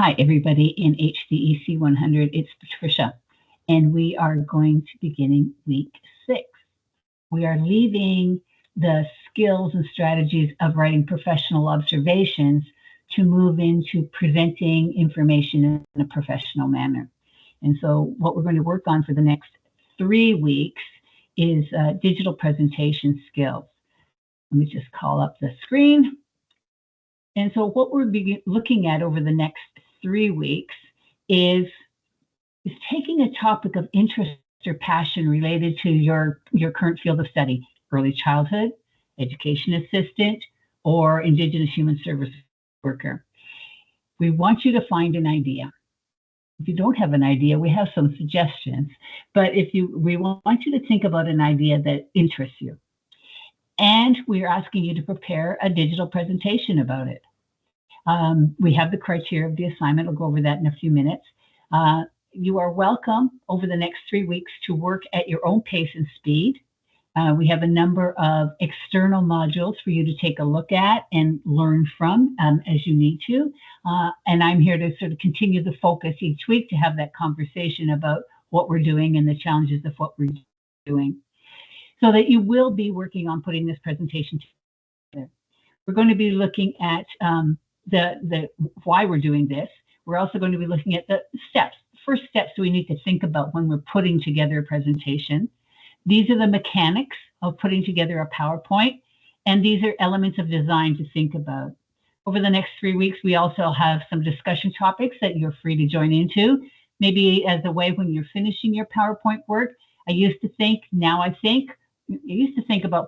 Hi, everybody in HDEC 100. It's Patricia, and we are going to beginning week 6. We are leaving the skills and strategies of writing professional observations to move into presenting information in a professional manner. And so what we're going to work on for the next 3 weeks is digital presentation skills. Let me just call up the screen. And so what we'll be looking at over the next 3 weeks is taking a topic of interest or passion related to your current field of study, early childhood, education assistant, or Indigenous human service worker. We want you to find an idea. If you don't have an idea, we have some suggestions, but we want you to think about an idea that interests you. And we're asking you to prepare a digital presentation about it. We have the criteria of the assignment. I'll go over that in a few minutes. You are welcome over the next 3 weeks to work at your own pace and speed. We have a number of external modules for you to take a look at and learn from as you need to. And I'm here to sort of continue the focus each week to have that conversation about what we're doing and the challenges of what we're doing, so that you will be working on putting this presentation together. We're going to be looking at the why we're doing this. We're also going to be looking at the steps, first steps we need to think about when we're putting together a presentation. These are the mechanics of putting together a PowerPoint, and these are elements of design to think about. Over the next 3 weeks, we also have some discussion topics that you're free to join into. Maybe as a way when you're finishing your PowerPoint work, I used to think about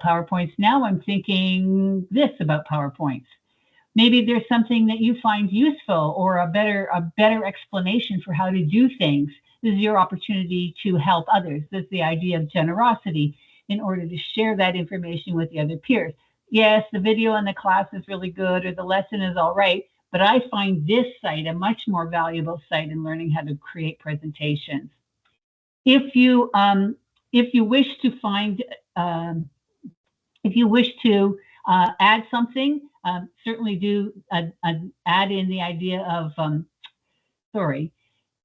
PowerPoints. Now I'm thinking this about PowerPoints. Maybe there's something that you find useful or a better explanation for how to do things. This is your opportunity to help others. This is the idea of generosity in order to share that information with the other peers. Yes, the video in the class is really good or the lesson is all right, but I find this site a much more valuable site in learning how to create presentations. If you wish to add something, certainly do add in the idea of,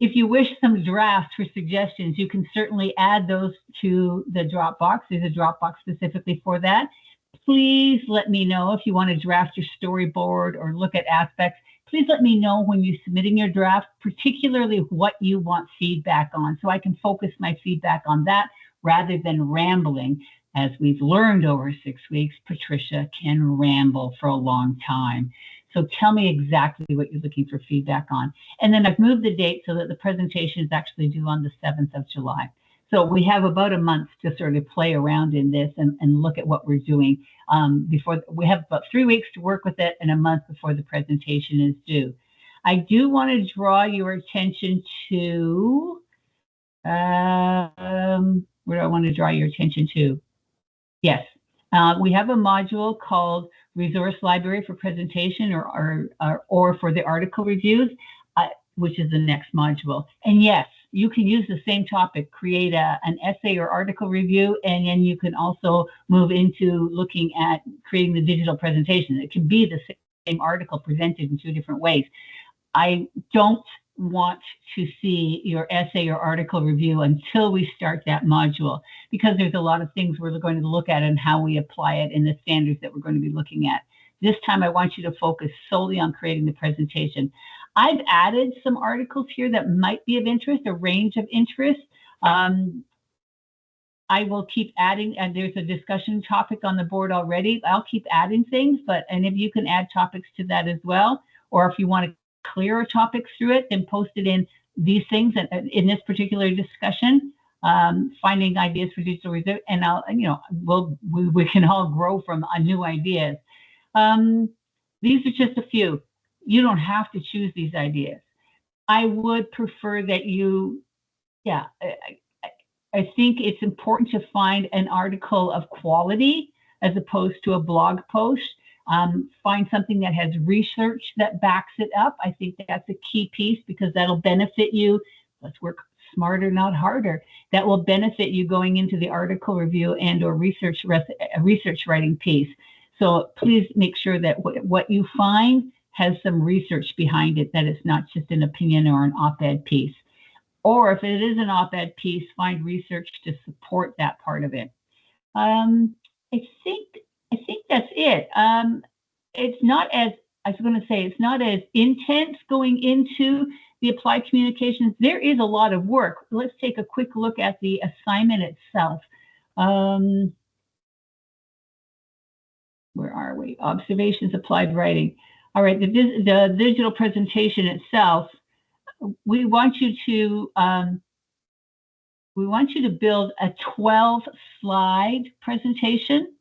if you wish some drafts for suggestions, you can certainly add those to the Dropbox. There's a Dropbox specifically for that. Please let me know if you want to draft your storyboard or look at aspects. Please let me know when you're submitting your draft, particularly what you want feedback on, so I can focus my feedback on that rather than rambling. As we've learned over 6 weeks, Patricia can ramble for a long time. So tell me exactly what you're looking for feedback on. And then I've moved the date so that the presentation is actually due on the 7th of July. So we have about a month to sort of play around in this and look at what we're doing. Before we have about 3 weeks to work with it and a month before the presentation is due. I do want to draw your attention to, where do I want to draw your attention to? Yes, we have a module called Resource Library for Presentation or for the article reviews, which is the next module. And yes, you can use the same topic, create an essay or article review, and then you can also move into looking at creating the digital presentation. It can be the same article presented in 2 different ways. I don't want to see your essay or article review until we start that module, because there's a lot of things we're going to look at and how we apply it in the standards that we're going to be looking at. This time I want you to focus solely on creating the presentation. I've added some articles here that might be of interest, a range of interest. I will keep adding, and there's a discussion topic on the board already. I'll keep adding things, and if you can add topics to that as well, or if you want to clear a topic through it, then post it in these things in this particular discussion, finding ideas for digital research, and we can all grow from new ideas. These are just a few. You don't have to choose these ideas. I would prefer that I think it's important to find an article of quality as opposed to a blog post. Find something that has research that backs it up. I think that's a key piece, because that'll benefit you. Let's work smarter, not harder. That will benefit you going into the article review and or research writing piece. So please make sure that what you find has some research behind it, that it's not just an opinion or an op-ed piece. Or if it is an op-ed piece, find research to support that part of it. I think that's it. It's not as, I was going to say, it's not as intense going into the applied communications. There is a lot of work. Let's take a quick look at the assignment itself. Where are we? Observations, applied writing. All right, the digital presentation itself. We want you to build a 12-slide presentation.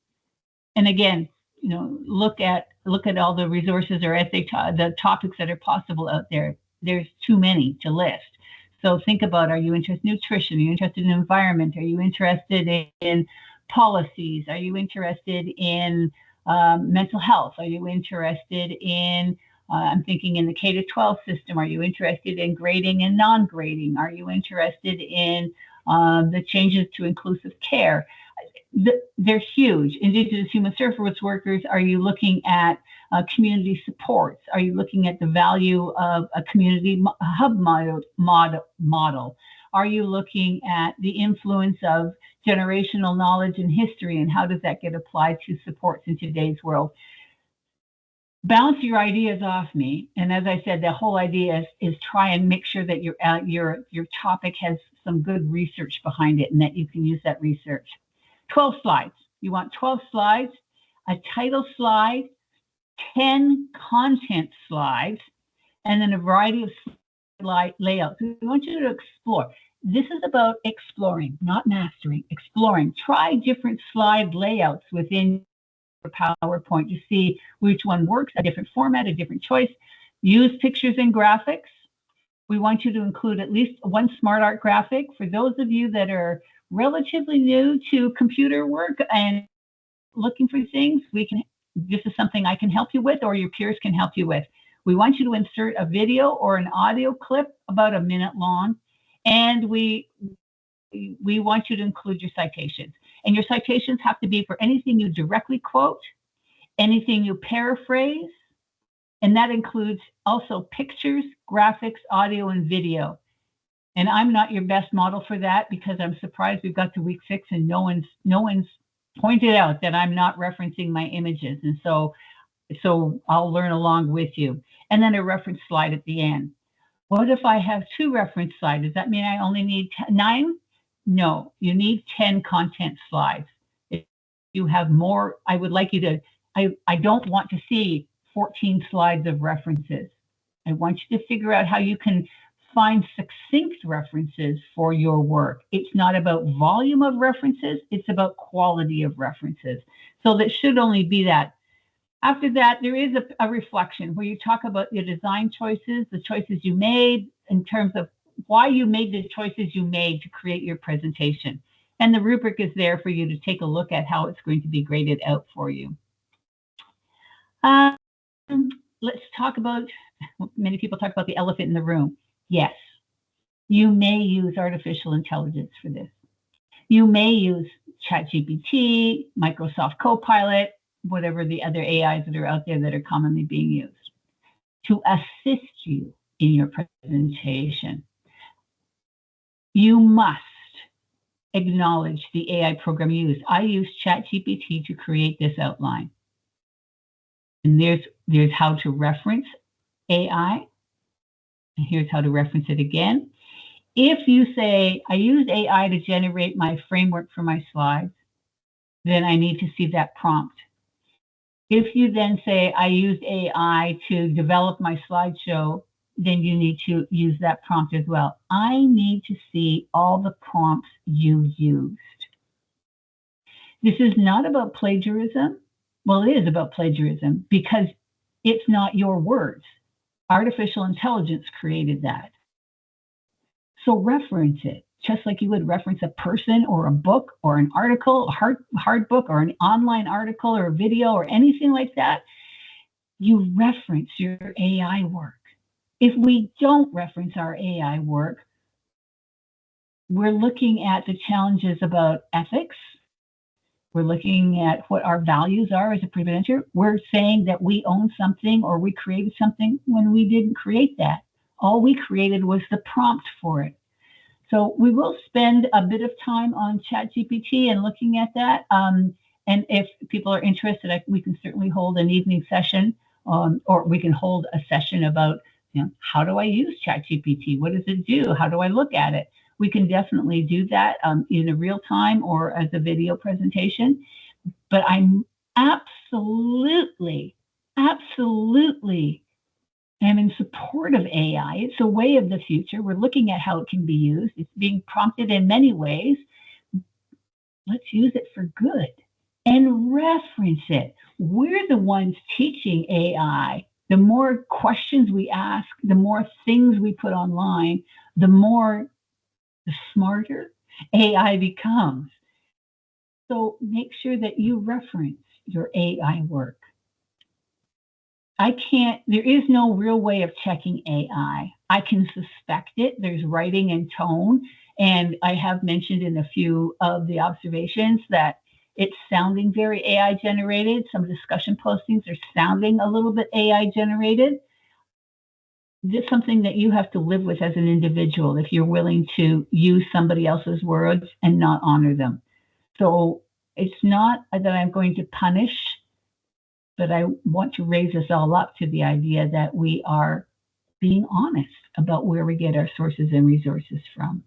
And again, look at all the resources or the topics that are possible out there. There's too many to list. So think about, are you interested in nutrition? Are you interested in environment? Are you interested in policies? Are you interested in mental health? Are you interested in, I'm thinking in the K-12 system, are you interested in grading and non-grading? Are you interested in the changes to inclusive care? They're huge. Indigenous human service workers, are you looking at community supports? Are you looking at the value of a community hub model? Are you looking at the influence of generational knowledge and history, and how does that get applied to supports in today's world? Bounce your ideas off me. And as I said, the whole idea is try and make sure that your topic has some good research behind it and that you can use that research. 12 slides. You want 12 slides, a title slide, 10 content slides, and then a variety of slide layouts. We want you to explore. This is about exploring, not mastering, exploring. Try different slide layouts within your PowerPoint to see which one works, a different format, a different choice. Use pictures and graphics. We want you to include at least one smart art graphic. For those of you that are relatively new to computer work and looking for things, this is something I can help you with, or your peers can help you with. We want you to insert a video or an audio clip about a minute long, and we want you to include your citations. And your citations have to be for anything you directly quote, anything you paraphrase, and that includes also pictures, graphics, audio, and video. And I'm not your best model for that, because I'm surprised we've got to week 6 and no one's pointed out that I'm not referencing my images. And so I'll learn along with you. And then a reference slide at the end. What if I have 2 reference slides? Does that mean I only need 9? No, you need 10 content slides. If you have more, I would like you to, I don't want to see 14 slides of references. I want you to figure out how you can find succinct references for your work. It's not about volume of references, it's about quality of references. So that should only be that. After that, there is a reflection where you talk about your design choices, the choices you made in terms of why you made the choices you made to create your presentation. And the rubric is there for you to take a look at how it's going to be graded out for you. Let's talk about, many people talk about the elephant in the room. Yes, you may use artificial intelligence for this. You may use ChatGPT, Microsoft Copilot, whatever the other AIs that are out there that are commonly being used to assist you in your presentation. You must acknowledge the AI program you use. I use ChatGPT to create this outline. And there's how to reference AI. And here's how to reference it again. If you say, I use AI to generate my framework for my slides, then I need to see that prompt. If you then say, I used AI to develop my slideshow, then you need to use that prompt as well. I need to see all the prompts you used. This is not about plagiarism. Well, it is about plagiarism because it's not your words. Artificial intelligence created that. So reference it, just like you would reference a person or a book or an article, a hard book or an online article or a video or anything like that. You reference your AI work. If we don't reference our AI work, we're looking at the challenges about ethics. We're looking at what our values are as a presenter. We're saying that we own something or we created something when we didn't create that. All we created was the prompt for it. So we will spend a bit of time on ChatGPT and looking at that. And if people are interested, we can certainly hold an evening session, or we can hold a session about, how do I use ChatGPT? What does it do? How do I look at it? We can definitely do that in a real time or as a video presentation. But I'm absolutely, absolutely am in support of AI. It's a way of the future. We're looking at how it can be used. It's being prompted in many ways. Let's use it for good and reference it. We're the ones teaching AI. The more questions we ask, the more things we put online, the smarter AI becomes. So make sure that you reference your AI work. There is no real way of checking AI. I can suspect it. There's writing and tone. And I have mentioned in a few of the observations that it's sounding very AI generated. Some discussion postings are sounding a little bit AI generated. This is something that you have to live with as an individual if you're willing to use somebody else's words and not honor them. So it's not that I'm going to punish, but I want to raise us all up to the idea that we are being honest about where we get our sources and resources from.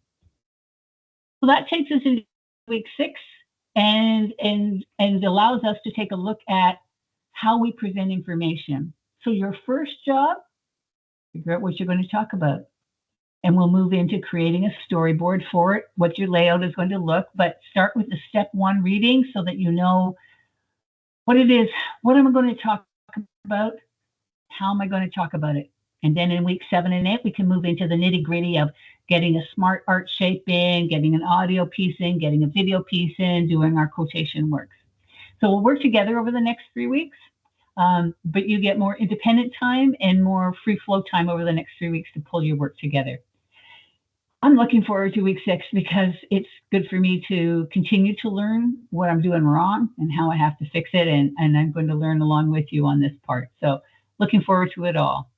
So that takes us into week 6 and allows us to take a look at how we present information. So your first job, figure out what you're going to talk about. And we'll move into creating a storyboard for it, what your layout is going to look, but start with the step 1 reading so that you know what it is. What am I going to talk about? How am I going to talk about it? And then in week 7 and 8, we can move into the nitty gritty of getting a smart art shape in, getting an audio piece in, getting a video piece in, doing our quotation works. So we'll work together over the next 3 weeks, but you get more independent time and more free flow time over the next 3 weeks to pull your work together. I'm looking forward to week 6 because it's good for me to continue to learn what I'm doing wrong and how I have to fix it. And I'm going to learn along with you on this part. So looking forward to it all.